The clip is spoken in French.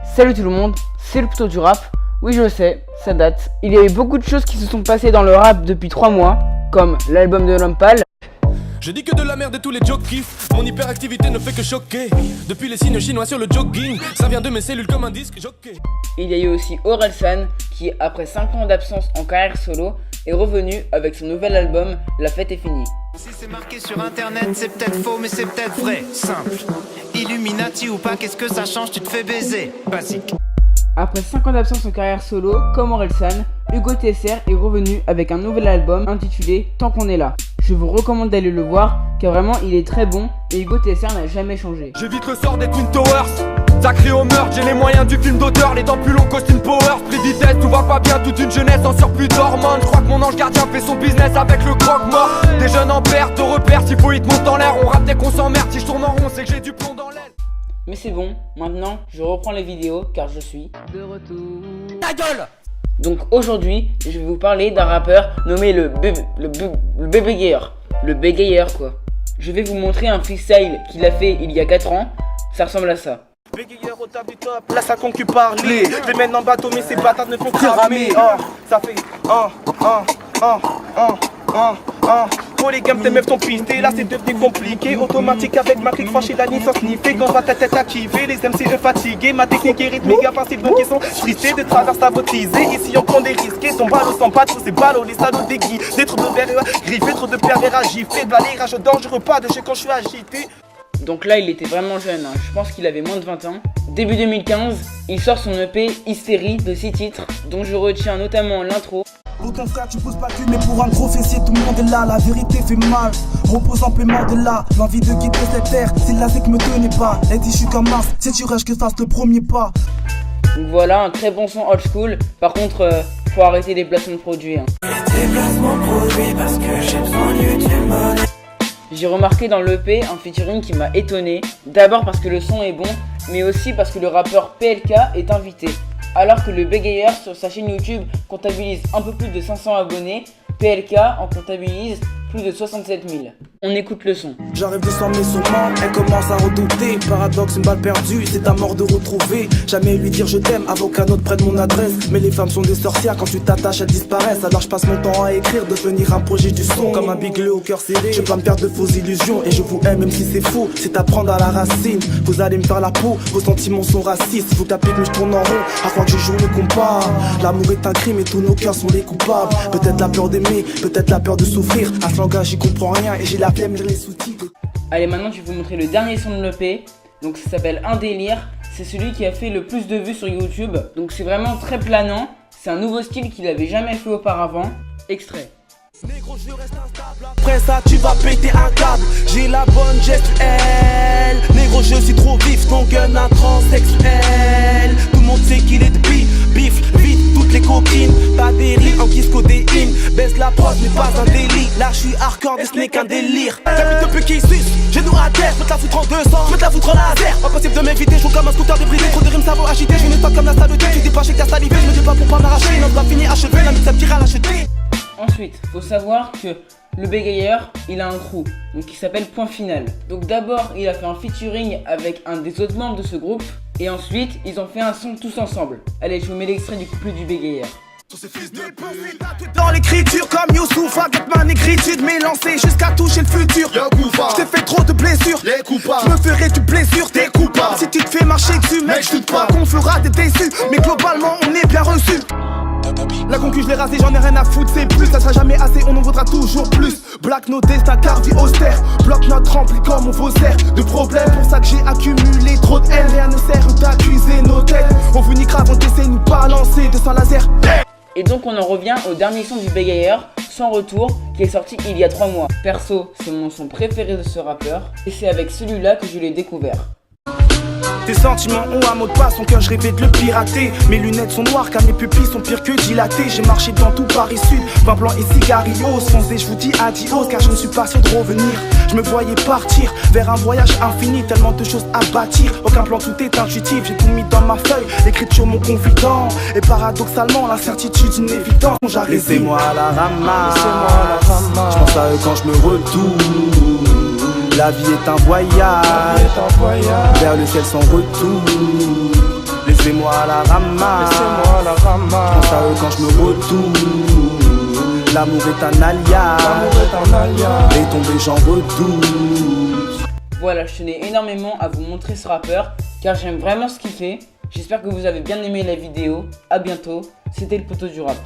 Salut tout le monde, c'est le Pto du rap. Oui je sais, ça date. Il y a eu beaucoup de choses qui se sont passées dans le rap depuis 3 mois, comme l'album de L'Homme Pâle. Je dis que de la merde et tous les jockeys. Mon hyperactivité ne fait que choquer. Depuis les signes chinois sur le jogging, ça vient de mes cellules comme un disque jockey. Il y a eu aussi Orelsan qui, après 5 ans d'absence en carrière solo, est revenu avec son nouvel album La Fête est finie. Si c'est marqué sur internet, c'est peut-être faux, mais c'est peut-être vrai. Simple. Illuminati ou pas, qu'est-ce que ça change? Tu te fais baiser. Basique. Après 5 ans d'absence en carrière solo, comme Orelsan, Hugo TSR est revenu avec un nouvel album intitulé Tant qu'on est là. Je vous recommande d'aller le voir, car vraiment il est très bon et Hugo TSR n'a jamais changé. J'évite le sort des Twin Towers. Ça crie au meurtre, j'ai les moyens du film d'auteur. Les dents plus longs, costume power, prix vitesse, tout va pas bien, toute une jeunesse en surplus d'hormones. Je crois que mon ange gardien fait son business avec le croque-mort. Des jeunes en perte de repères, s'il faut ils te montent en l'air. On rate dès qu'on s'emmerde, si je tourne en rond, c'est que j'ai du plomb dans l'aile. Mais c'est bon, maintenant je reprends les vidéos car je suis de retour. Ta gueule! Donc aujourd'hui, je vais vous parler d'un rappeur nommé le Bégayeur. Le Bégayeur quoi. Je vais vous montrer un freestyle qu'il a fait il y a 4 ans. Ça ressemble à ça. Bégayeur au top du top, là ça concu parler. Je les mène en bateau mais ces bâtards ne font cramer. Ça fait Pour les gammes tes meufs sont pistées, là c'est devenu compliqué. Automatique avec ma clique franchie la nuit sans sniffer. Quand va ta tête activée, les MCE fatigués. Ma technique est rythmique, invincible donc ils sont tristés. De travers sabotisés, ici on prend des risques. Son ballot sans pas tous ces ballots, les salauds déguis. Des trous de verre griffés, trop de pervers à gifler. Balayage dangereux, pas de chez quand je suis agité. Donc là il était vraiment jeune, hein. Je pense qu'il avait moins de 20 ans. Début 2015, il sort son EP Hystérie de 6 titres, dont je retiens notamment l'intro. Aucun frère, tu poses pas cul, mais pour un gros fessier, tout le monde est là. La vérité fait mal, repose en paiement de là. L'envie de quitter cette terre, c'est la vie que me tenait pas. Elle dit, je suis comme Mars, si tu rushes que fasse le premier pas. Donc voilà, un très bon son old school. Par contre, faut arrêter les placements de produits. Hein. Parce que j'ai besoin YouTube money. J'ai remarqué dans l'EP un featuring qui m'a étonné. D'abord parce que le son est bon, mais aussi parce que le rappeur PLK est invité. Alors que le Bégayeur sur sa chaîne YouTube comptabilise un peu plus de 500 abonnés, PLK en comptabilise plus de 67 000. On écoute le son. J'arrive doucement mais sûrement, elle commence à redouter. Paradoxe, une balle perdue, c'est ta mort de retrouver. Jamais lui dire je t'aime avant qu'un autre prenne mon adresse. Mais les femmes sont des sorcières, quand tu t'attaches elles disparaissent. Alors je passe mon temps à écrire, devenir un projet du son. Comme un bigleux au cœur serré, je vais pas me perdre de fausses illusions. Et je vous aime même si c'est faux, c'est apprendre à la racine. Vous allez me faire la peau, vos sentiments sont racistes. Vous tapez que je tourne en rond, à croire que je joue le compas. L'amour est un crime et tous nos cœurs sont les coupables. Peut-être la peur d'aimer, peut-être la peur de souffrir. À ce langage j'y comprends rien et j'ai la flemme de les sous-titres. Allez, maintenant je vais vous montrer le dernier son de l'EP. Donc ça s'appelle Un délire. C'est celui qui a fait le plus de vues sur YouTube. Donc c'est vraiment très planant. C'est un nouveau style qu'il avait jamais fait auparavant. Extrait. Négro, je reste instable. Après ça, tu vas péter un câble. J'ai la bonne gestuelle. Négro, je suis trop vif, ton gun à transsexuel. Tout le monde sait qu'il est de bif, vite, toutes les coquines. T'as des rimes en kiss codéine. Baisse la prod, n'est pas un délit. Là, je suis hardcore, mais ce n'est qu'un délire. T'as vu depuis qui suce, genou à terre. Je te la foutre en 200, je te la foutre en laser. Impossible de m'éviter, je joue comme un scooter débridé. Trop de rimes, ça vaut agiter. Je n'ai pas comme la saleté. Tu dis pas, j'ai qu'à saliver. Je me dis pas pour pas m'arracher. Non, pas fini, achevé. La mix, ça tire à l'acheter. Ensuite, faut savoir que le Bégayeur, il a un crew, donc il s'appelle Point Final. Donc d'abord, il a fait un featuring avec un des autres membres de ce groupe, et ensuite, ils ont fait un son tous ensemble. Allez, je vous mets l'extrait du couplet du Bégayeur. Dans l'écriture comme Youssouf, avec ma négritude m'élancer jusqu'à toucher le futur. Je t'ai fait trop de blessures, les coupables. Je me ferai du blessure, t'es coupable. Si tu te fais marcher dessus, mec, je doute pas qu'on fera des déçus. Mais globalement, on est bien reçu. La concu je l'ai rasé, j'en ai rien à foutre, c'est plus. Ça sera jamais assez, on en voudra toujours plus. Black nos destins, car vie austère. Bloc notre rempli comme on vaussaire de problèmes, pour ça que j'ai accumulé trop de haine. Rien ne sert d'accuser nos têtes. On vous niquera avant d'essayer de nous balancer de sans laser. Et donc on en revient au dernier son du Bégayeur, Sans Retour, qui est sorti il y a 3 mois. Perso, c'est mon son préféré de ce rappeur, et c'est avec celui-là que je l'ai découvert. Tes sentiments ont un mot de passe, son cœur je rêvais de le pirater. Mes lunettes sont noires car mes pupilles sont pires que dilatées. J'ai marché dans tout Paris Sud, vin blanc et cigarillos. Foncez, je vous dis adios car je ne suis pas sûr de revenir. Je me voyais partir vers un voyage infini, tellement de choses à bâtir. Aucun plan, tout est intuitif, j'ai tout mis dans ma feuille, l'écriture mon confident. Et paradoxalement, l'incertitude inévidente. Laissez-moi à la ramasse, je pense à eux quand je me retourne. La vie est un voyage vers lequel sans retour. Fais-moi la rama, Laissez-moi la rama. pense à eux quand je me retourne. L'amour est un alias, et tomber j'en redoute. Voilà, je tenais énormément à vous montrer ce rappeur car j'aime vraiment ce qu'il fait. J'espère que vous avez bien aimé la vidéo. A bientôt, c'était le poteau du rap.